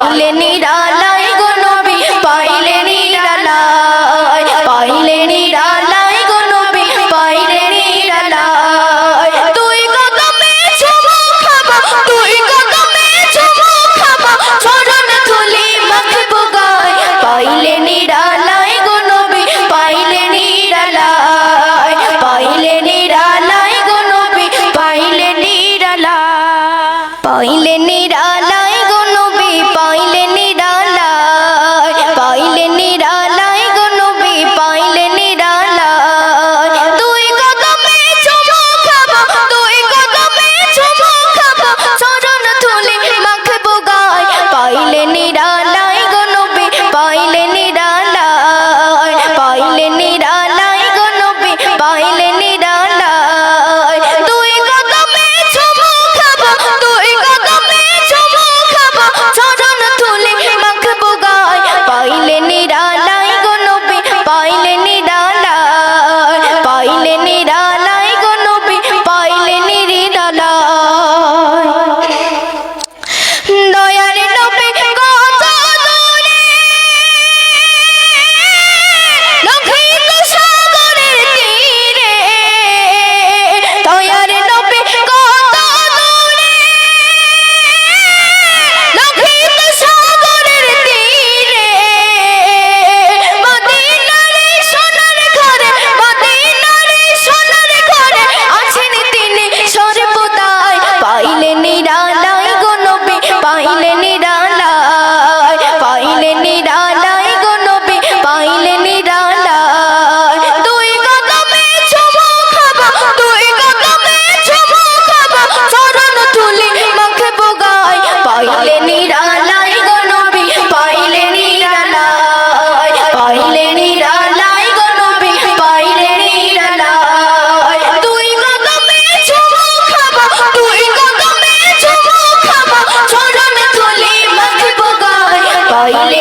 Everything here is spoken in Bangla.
পাইলে নিরালায় গো নবী পাইলে নিরালায় পাইলে নিরালায় গো নবী পাইলে নিরালায় তুই কদমে চুমু খাবা তুই কদমে চুমু খাবা চরণ ধুলি মাখবো গায় পাইলে নিরালায় গো নবী পাইলে নিরালায় পাইলে নিরালায় গো নবী পাইলে নিরালায় পাইলে নিরালায় গো নবী পাইলে নিরালায় পাইলে নিরালায় গো নবী পাইলে নিরালায় তুই কদমে চুমু খাবা তুই কদমে চুমু খাবা চরণ ধুলি মাখবো গায় পাইলে নিরালায় গো নবী পাইলে নিরালায় পাইলে নিরালায় গো নবী পাইলে নিরালায় তুই কদমে চুমু খাবা তুই কদমে চুমু খাবা চরণ ধুলি মাখবো গায় পাইলে নিরালায় গো নবী পাইলে নিরালায় পাইলে নিরালায় গো নবী পাইলে নিরালায় দয়ার নবী কত দূরে লোহিত সাগরের তীরে দয়ার নবী কত দূরে লোহিত সাগরের তীরে মদিনার সোনার ঘরে মদিনার সোনার ঘরে আছেন তিনি সর্বদাই পাইলে নিরালায় গো নবী পাইলে নিরালায় পাইলে নিরালায় গো নবী পাইলে নিরালায় তুই কদমে চুমু খাবা তুই কদমে চুমু খাবা চরণ ধুলি মাখবো গায় পাইলে নিরালায় গো নবী পাইলে নিরালায় পাইলে নিরালায় গো নবী পাইলে নিরালায় তুই কদমে চুমু খাবা তুই কদমে চুমু খাবা চরণ ধুলি মাখবো গায় পাইলে